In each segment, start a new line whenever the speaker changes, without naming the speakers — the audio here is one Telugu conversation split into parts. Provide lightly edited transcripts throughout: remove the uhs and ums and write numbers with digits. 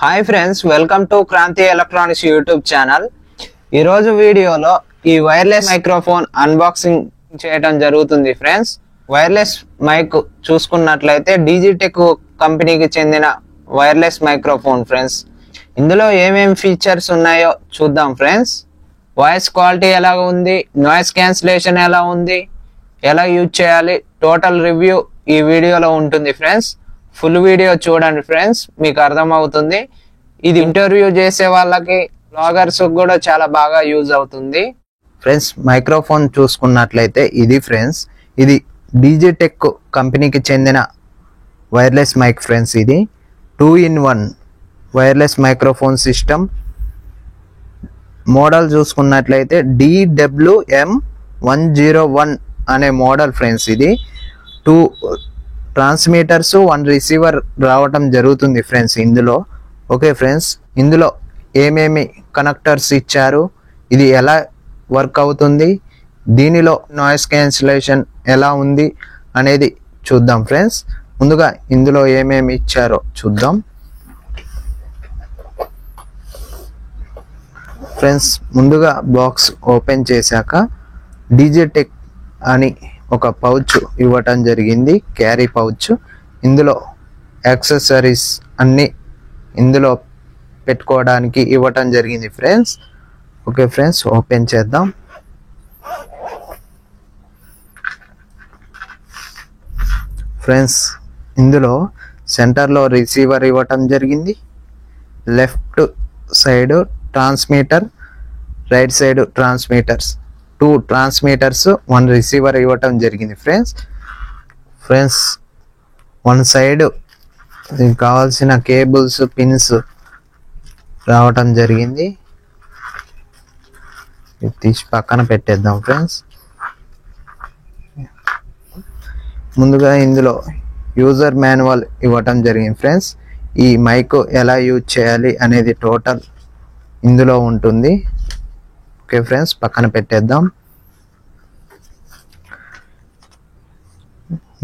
Hi friends, welcome to Kranthi electronics YouTube channel. ఈరోజు వీడియోలో ఈ వైర్లెస్ మైక్రోఫోన్ అన్బాక్సింగ్ చేయడం జరుగుతుంది. ఫ్రెండ్స్, వైర్లెస్ మైక్ చూసుకున్నట్లయితే డిజిటెక్ కంపెనీకి చెందిన వైర్లెస్ మైక్రోఫోన్. ఫ్రెండ్స్, ఇందులో ఏమేమి ఫీచర్స్ ఉన్నాయో చూద్దాం. ఫ్రెండ్స్, వాయిస్ క్వాలిటీ ఎలా ఉంది, నాయిస్ క్యాన్సిలేషన్ ఎలా ఉంది, ఎలా యూజ్ చేయాలి, టోటల్ రివ్యూ ఈ వీడియోలో ఉంటుంది. ఫ్రెండ్స్, ఫుల్ వీడియో చూడండి ఫ్రెండ్స్, మీకు అర్థమవుతుంది. ఇది ఇంటర్వ్యూ చేసే వాళ్ళకి, బ్లాగర్స్ కూడా చాలా బాగా యూజ్ అవుతుంది. ఫ్రెండ్స్, మైక్రోఫోన్ చూసుకున్నట్లయితే ఇది ఫ్రెండ్స్, ఇది డిజిటెక్ కంపెనీకి చెందిన వైర్లెస్ మైక్. ఫ్రెండ్స్, ఇది 2-in-1 wireless microphone system. Model చూసుకున్నట్లయితే DWM101 అనే మోడల్. ఫ్రెండ్స్, ఇది 2 ట్రాన్స్మిటర్స్ 1 రిసీవర్ రావటం జరుగుతుంది. ఫ్రెండ్స్, ఇందులో ఓకే ఫ్రెండ్స్, ఇందులో ఏమేమి కనెక్టర్స్ ఇచ్చారు, ఇది ఎలా వర్క్ అవుతుంది, దీనిలో నాయిస్ క్యాన్సిలేషన్ ఎలా ఉంది అనేది చూద్దాం. ఫ్రెండ్స్, ముందుగా ఇందులో ఏమేమి ఇచ్చారో చూద్దాం. ఫ్రెండ్స్, ముందుగా బాక్స్ ఓపెన్ చేశాక డిజిటెక్ అని ఒక పౌచ్ ఇవ్వటం జరిగింది, క్యారీ పౌచ్. ఇందులో యాక్సెసరీస్ అన్నీ ఇందులో పెట్టుకోవడానికి ఇవ్వటం జరిగింది. ఫ్రెండ్స్, ఓకే ఫ్రెండ్స్, ఓపెన్ చేద్దాం. ఫ్రెండ్స్, ఇందులో సెంటర్లో రిసీవర్ ఇవ్వటం జరిగింది, left side transmitter, right side transmitters, 2 transmitters 1 receiver ఇవ్వటం జరిగింది. ఫ్రెండ్స్, 1 సైడ్ దీనికి కావాల్సిన కేబుల్స్, పిన్స్ రావటం జరిగింది. ఇది తీసి పక్కన పెట్టేద్దాం. ఫ్రెండ్స్, ముందుగా ఇందులో యూజర్ మాన్యువల్ ఇవ్వటం జరిగింది. ఫ్రెండ్స్, ఈ మైక్ ఎలా యూజ్ చేయాలి అనేది టోటల్ ఇందులో ఉంటుంది. ఓకే ఫ్రెండ్స్, పక్కన పెట్టేద్దాం.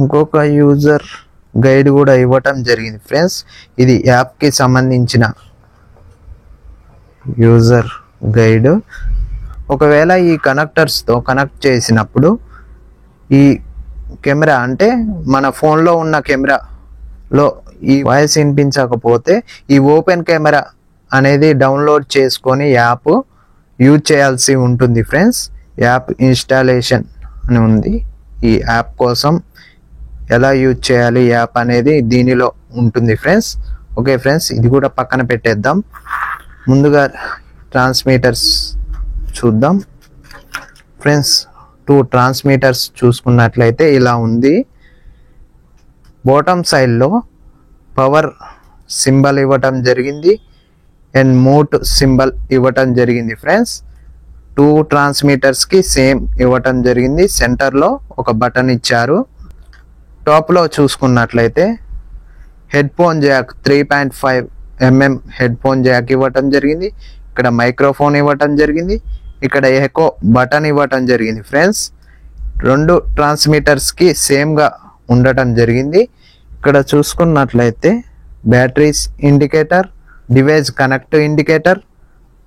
ఇంకొక యూజర్ గైడ్ కూడా ఇవ్వటం జరిగింది. ఫ్రెండ్స్, ఇది యాప్కి సంబంధించిన యూజర్ గైడ్. ఒకవేళ ఈ కనెక్టర్స్తో కనెక్ట్ చేసినప్పుడు ఈ కెమెరా, అంటే మన ఫోన్లో ఉన్న కెమెరాలో ఈ వాయిస్ వినిపించకపోతే ఈ ఓపెన్ కెమెరా అనేది డౌన్లోడ్ చేసుకొని యాప్ యూజ్ చేయాల్సి ఉంటుంది. ఫ్రెండ్స్, యాప్ ఇన్స్టాలేషన్ అని ఉంది. ఈ యాప్ కోసం ఎలా యూజ్ చేయాలి యాప్ అనేది దీనిలో ఉంటుంది. ఫ్రెండ్స్, ఓకే ఫ్రెండ్స్, ఇది కూడా పక్కన పెట్టేద్దాం. ముందుగా ట్రాన్స్మిటర్స్ చూద్దాం. ఫ్రెండ్స్, 2 ట్రాన్స్మిటర్స్ చూసుకున్నట్లయితే ఇలా ఉంది. బాటమ్ సైడ్లో పవర్ సింబల్ ఇవ్వటం జరిగింది అండ్ మూట్ సింబల్ ఇవ్వటం జరిగింది. ఫ్రెండ్స్, 2 ట్రాన్స్మిటర్స్కి సేమ్ ఇవ్వటం జరిగింది. సెంటర్లో ఒక బటన్ ఇచ్చారు. టాప్లో చూసుకున్నట్లయితే head phone Jack 3.5mm head phone Jack ఇవ్వటం జరిగింది. ఇక్కడ మైక్రోఫోన్ ఇవ్వటం జరిగింది. ఇక్కడ ఎకో బటన్ ఇవ్వటం జరిగింది. ఫ్రెండ్స్, 2 ట్రాన్స్మిటర్స్కి సేమ్గా ఉండటం జరిగింది. ఇక్కడ చూసుకున్నట్లయితే batteries indicator, device connect indicator,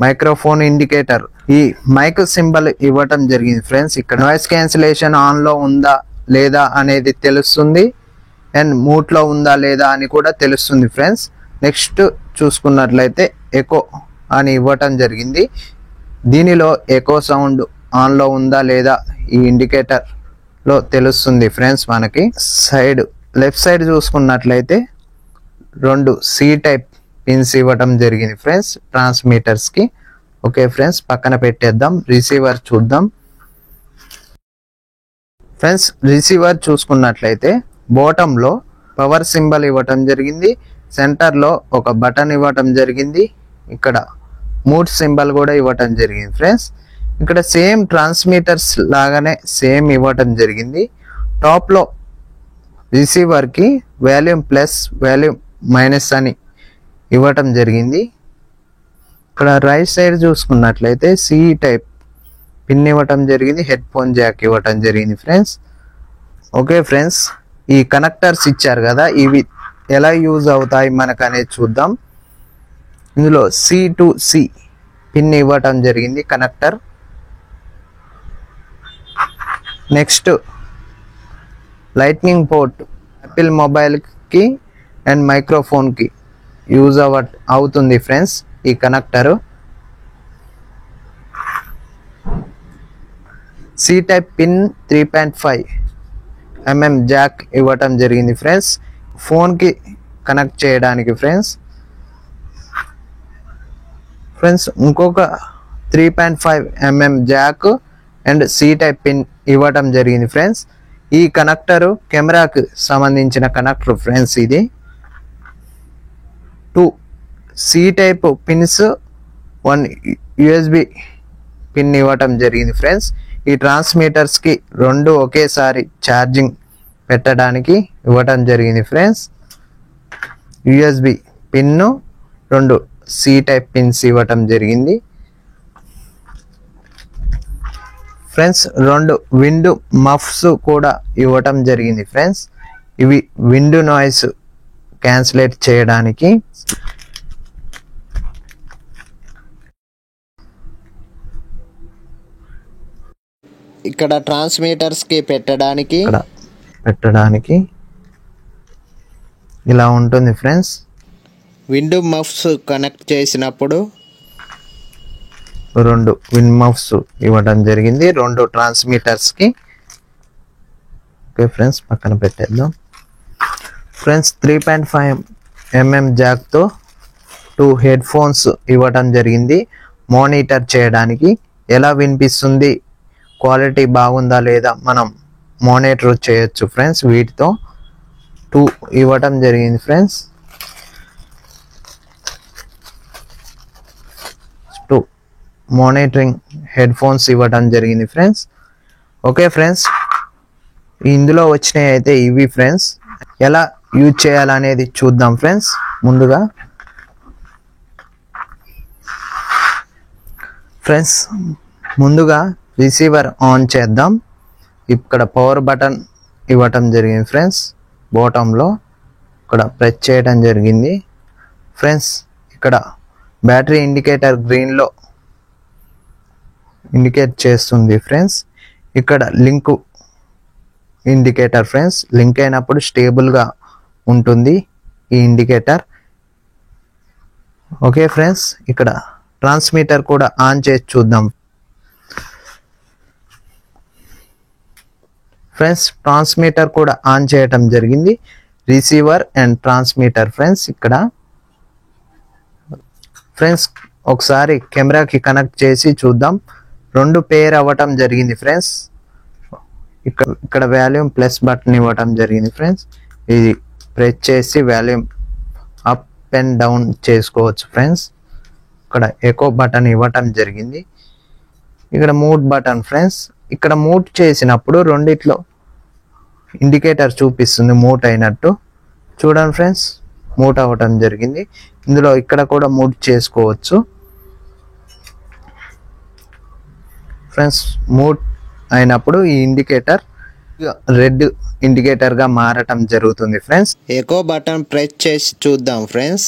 microphone indicator, ఈ మైక్ సింబల్ ఇవ్వటం జరిగింది. ఫ్రెండ్స్, ఇక్కడ నాయిస్ క్యాన్సిలేషన్ ఆన్లో ఉందా లేదా అనేది తెలుస్తుంది అండ్ మూట్లో ఉందా లేదా అని కూడా తెలుస్తుంది. ఫ్రెండ్స్, నెక్స్ట్ చూసుకున్నట్లయితే ఎకో అని ఇవ్వటం జరిగింది. దీనిలో ఎకో సౌండ్ ఆన్లో ఉందా లేదా ఈ ఇండికేటర్లో తెలుస్తుంది. ఫ్రెండ్స్, మనకి లెఫ్ట్ సైడ్ చూసుకున్నట్లయితే 2 C టైప్ పిన్స్ ఇవ్వటం జరిగింది. ఫ్రెండ్స్, ట్రాన్స్మిటర్స్కి. ఓకే ఫ్రెండ్స్, పక్కన పెట్టేద్దాం. రిసీవర్ చూద్దాం. ఫ్రెండ్స్, రిసీవర్ చూసుకున్నట్లయితే బాటంలో పవర్ సింబల్ ఇవ్వటం జరిగింది. సెంటర్లో ఒక బటన్ ఇవ్వటం జరిగింది. ఇక్కడ మూట్ సింబల్ కూడా ఇవ్వటం జరిగింది. ఫ్రెండ్స్, ఇక్కడ సేమ్ ట్రాన్స్మిటర్స్ లాగానే సేమ్ ఇవ్వటం జరిగింది. టాప్లో రిసీవర్కి వాల్యూమ్ ప్లస్, వాల్యూమ్ మైనస్ అని ఇవ్వటం జరిగింది. ఇక్కడ రైట్ సైడ్ చూసుకున్నట్లయితే C టైప్ పిన్ ఇవ్వటం జరిగింది. హెడ్ ఫోన్ జాక్ ఇవ్వటం జరిగింది. ఫ్రెండ్స్, ఓకే ఫ్రెండ్స్, ఈ కనెక్టర్స్ ఇచ్చారు కదా, ఇవి ఎలా యూజ్ అవుతాయి మనకు అనేది చూద్దాం. ఇందులో C2C పిన్ ఇవ్వటం జరిగింది connector. Next lightning port Apple మొబైల్కి అండ్ మైక్రోఫోన్కి యూజ్ అవుతుంది ఫ్రెండ్స్ ఈ connector. C type pin 3.5mm jack ఇవ్వటం జరిగింది ఫ్రెండ్స్ ఫోన్కి కనెక్ట్ చేయడానికి ఫ్రెండ్స్. ఇంకొక 3.5mm jack and C type pin ఇవ్వటం జరిగింది ఫ్రెండ్స్. ఈ కనెక్టరు కెమెరాకి సంబంధించిన కనెక్టర్ ఫ్రెండ్స్. ఇది 2 C type pins, 1 USB pin ఇవ్వటం జరిగింది ఫ్రెండ్స్. ఈ ట్రాన్స్మిటర్స్కి 2 ఒకేసారి ఛార్జింగ్ పెట్టడానికి ఇవ్వటం జరిగింది ఫ్రెండ్స్. USB పిన్ను, 2 సి టైప్ పిన్స్ ఇవ్వటం జరిగింది ఫ్రెండ్స్. 2 విండ్ మఫ్స్ కూడా ఇవ్వటం జరిగింది ఫ్రెండ్స్. ఇవి విండ్ నాయిస్ క్యాన్సిలేట్ చేయడానికి. ఇక్కడ ట్రాన్స్మిటర్స్కి పెట్టడానికి ఇలా ఉంటుంది ఫ్రెండ్స్. విండ్ మఫ్స్ కనెక్ట్ చేసినప్పుడు 2 విండ్ మఫ్స్ ఇవ్వడం జరిగింది 2 ట్రాన్స్మిటర్స్కి. ఓకే ఫ్రెండ్స్, పక్కన పెట్టేద్దాం ఫ్రెండ్స్. 3.5mm జాక్తో 2 హెడ్ ఫోన్స్ ఇవ్వటం జరిగింది మానిటర్ చేయడానికి. ఎలా వినిపిస్తుంది, క్వాలిటీ బాగుందా లేదా మనం మానిటర్ చేయొచ్చు ఫ్రెండ్స్. వీటితో 2 ఇవ్వటం జరిగింది ఫ్రెండ్స్. 2 మానిటరింగ్ హెడ్ ఫోన్స్ ఇవ్వటం జరిగింది ఫ్రెండ్స్. ఓకే ఫ్రెండ్స్, ఇందులో వచ్చినాయి అయితే ఇవి ఫ్రెండ్స్. ఎలా యూజ్ చేయాలనేది చూద్దాం ఫ్రెండ్స్. ముందుగా ఫ్రెండ్స్ రిసీవర్ ఆన్ చేద్దాం. ఇక్కడ పవర్ బటన్ ఇవ్వటం జరిగింది ఫ్రెండ్స్. బాటంలో ఇక్కడ ప్రెస్ చేయడం జరిగింది ఫ్రెండ్స్. ఇక్కడ బ్యాటరీ ఇండికేటర్ గ్రీన్లో ఇండికేట్ చేస్తుంది ఫ్రెండ్స్. ఇక్కడ లింక్ ఇండికేటర్ ఫ్రెండ్స్. లింక్ అయినప్పుడు స్టేబుల్గా ఉంటుంది ఈ ఇండికేటర్. ఓకే ఫ్రెండ్స్, ఇక్కడ ట్రాన్స్మిటర్ కూడా ఆన్ చేసి చూద్దాం ఫ్రెండ్స్. ట్రాన్స్మిటర్ కూడా ఆన్ చేయటం జరిగింది. Receiver and transmitter friends. ఇక్కడ ఫ్రెండ్స్ ఒకసారి కెమెరాకి కనెక్ట్ చేసి చూద్దాం. 2 పేర్ అవ్వటం జరిగింది ఫ్రెండ్స్. ఇక్కడ వాల్యూమ్ ప్లస్ బటన్ ఇవ్వటం జరిగింది ఫ్రెండ్స్. ఇది ప్రెస్ చేసి వాల్యూమ్ అప్ అండ్ డౌన్ చేసుకోవచ్చు ఫ్రెండ్స్. ఇక్కడ ఎకో బటన్ ఇవ్వటం జరిగింది. ఇక్కడ మూడ్ బటన్ ఫ్రెండ్స్. ఇక్కడ మూడ్ చేసినప్పుడు రెండిట్లో ఇండికేటర్ చూపిస్తుంది మూట్ అయినట్టు. చూడండి ఫ్రెండ్స్, మూట్ అవ్వటం జరిగింది. ఇందులో ఇక్కడ కూడా మూట్ చేసుకోవచ్చు ఫ్రెండ్స్. మూట్ అయినప్పుడు ఈ ఇండికేటర్ రెడ్ ఇండికేటర్గా మారటం జరుగుతుంది ఫ్రెండ్స్. ఎకో బటన్ ప్రెస్ చేసి చూద్దాం friends.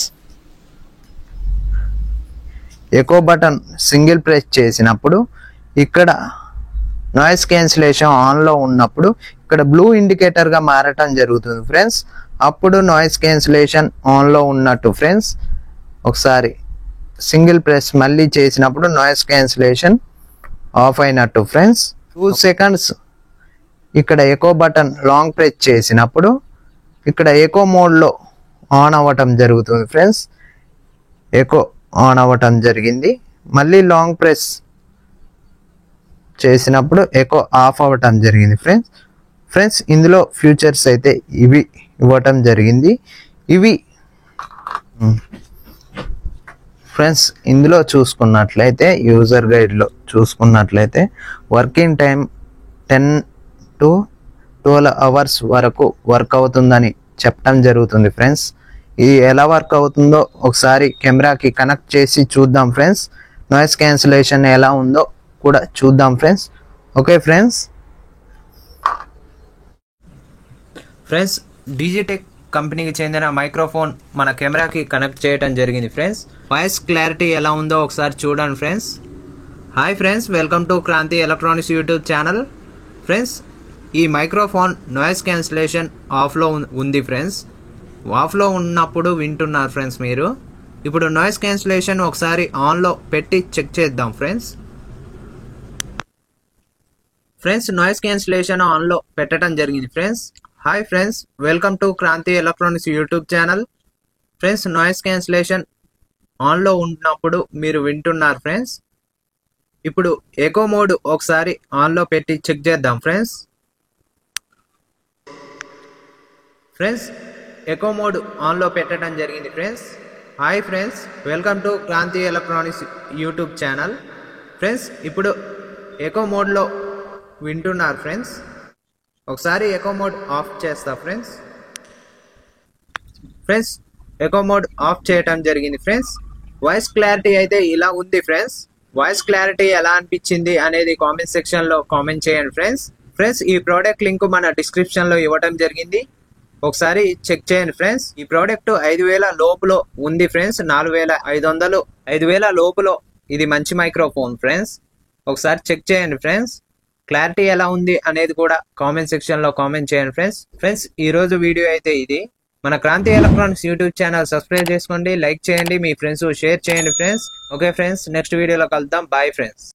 Echo button single press చేసినప్పుడు ఇక్కడ నాయిస్ క్యాన్సిలేషన్ ఆన్లో ఉన్నప్పుడు ఇక్కడ బ్లూ ఇండికేటర్గా మారటం జరుగుతుంది ఫ్రెండ్స్. అప్పుడు నాయిస్ క్యాన్సిలేషన్ ఆన్లో ఉన్నట్టు ఫ్రెండ్స్. ఒకసారి సింగిల్ ప్రెస్ మళ్ళీ చేసినప్పుడు నాయిస్ క్యాన్సిలేషన్ ఆఫ్ అయినట్టు ఫ్రెండ్స్. 2 seconds ఇక్కడ ఎకో బటన్ లాంగ్ ప్రెస్ చేసినప్పుడు ఇక్కడ ఎకో మోడ్లో ఆన్ అవ్వటం జరుగుతుంది ఫ్రెండ్స్. ఎకో ఆన్ అవ్వటం జరిగింది. మళ్ళీ లాంగ్ ప్రెస్ చేసినప్పుడు ఎకో ఆఫ్ అవ్వటం జరిగింది ఫ్రెండ్స్. ఇందులో ఫీచర్స్ అయితే ఇవి ఇవ్వటం జరిగింది. ఇవి ఫ్రెండ్స్ ఇందులో చూసుకున్నట్లయితే యూజర్ గైడ్లో చూసుకున్నట్లయితే వర్కింగ్ టైం 10 to 12 hours వరకు వర్క్ అవుతుందని చెప్పడం జరుగుతుంది ఫ్రెండ్స్. ఇది ఎలా వర్క్ అవుతుందో ఒకసారి కెమెరాకి కనెక్ట్ చేసి చూద్దాం ఫ్రెండ్స్. నాయిస్ క్యాన్సిలేషన్ ఎలా ఉందో కూడా చూద్దాం ఫ్రెండ్స్. ఓకే ఫ్రెండ్స్, డిజిటెక్ కంపెనీకి చెందిన మైక్రోఫోన్ మన కెమెరాకి కనెక్ట్ చేయడం జరిగింది ఫ్రెండ్స్. వాయిస్ క్లారిటీ ఎలా ఉందో ఒకసారి చూడండి friends. Hi friends, welcome to Kranthi electronics YouTube channel. Friends, ఈ మైక్రోఫోన్ నాయిస్ క్యాన్సిలేషన్ ఆఫ్లో ఉంది ఫ్రెండ్స్. ఆఫ్లో ఉన్నప్పుడు వింటున్నారు ఫ్రెండ్స్ మీరు. ఇప్పుడు నాయిస్ క్యాన్సిలేషన్ ఒకసారి ఆన్లో పెట్టి చెక్ చేద్దాం ఫ్రెండ్స్. ఫ్రెండ్స్, నాయిస్ క్యాన్సిలేషన్ ఆన్లో పెట్టడం జరిగింది friends. Hi friends, welcome to Kranthi electronics YouTube channel. Friends, noise cancellation ఆన్లో ఉన్నప్పుడు మీరు వింటున్నారు ఫ్రెండ్స్. ఇప్పుడు ఎకో మోడ్ ఒకసారి ఆన్లో పెట్టి చెక్ చేద్దాం ఫ్రెండ్స్. ఫ్రెండ్స్, ఎకో మోడ్ ఆన్లో పెట్టడం జరిగింది friends. Hi friends, welcome to Kranthi electronics YouTube channel. Friends, ఇప్పుడు ఎకో మోడ్లో వింటున్నారు ఫ్రెండ్స్. ఒకసారి ఎకో మోడ్ ఆఫ్ చేస్తా friends. Friends, echo mode off చేయటం జరిగింది ఫ్రెండ్స్. వాయిస్ క్లారిటీ అయితే ఇలా ఉంది ఫ్రెండ్స్. వాయిస్ క్లారిటీ ఎలా అనిపించింది అనేది కామెంట్ సెక్షన్లో కామెంట్ చేయండి ఫ్రెండ్స్. ఫ్రెండ్స్, ఈ ప్రోడక్ట్ లింక్ మన డిస్క్రిప్షన్లో ఇవ్వడం జరిగింది, ఒకసారి చెక్ చేయండి ఫ్రెండ్స్. ఈ ప్రోడక్ట్ 5,000 లోపులో ఉంది ఫ్రెండ్స్. 4,500, 5,000 లోపులో ఇది మంచి మైక్రోఫోన్ ఫ్రెండ్స్. ఒకసారి చెక్ చేయండి ఫ్రెండ్స్. క్లారిటీ ఎలా ఉంది అనేది కూడా కామెంట్ సెక్షన్లో కామెంట్ చేయండి ఫ్రెండ్స్. ఫ్రెండ్స్, ఈ రోజు వీడియో అయితే ఇది. మన Kranthi electronics YouTube channel subscribe చేసుకోండి, లైక్ చేయండి, మీ ఫ్రెండ్స్ షేర్ చేయండి ఫ్రెండ్స్. ఓకే ఫ్రెండ్స్, నెక్స్ట్ వీడియోలో కలుద్దాం. Bye friends.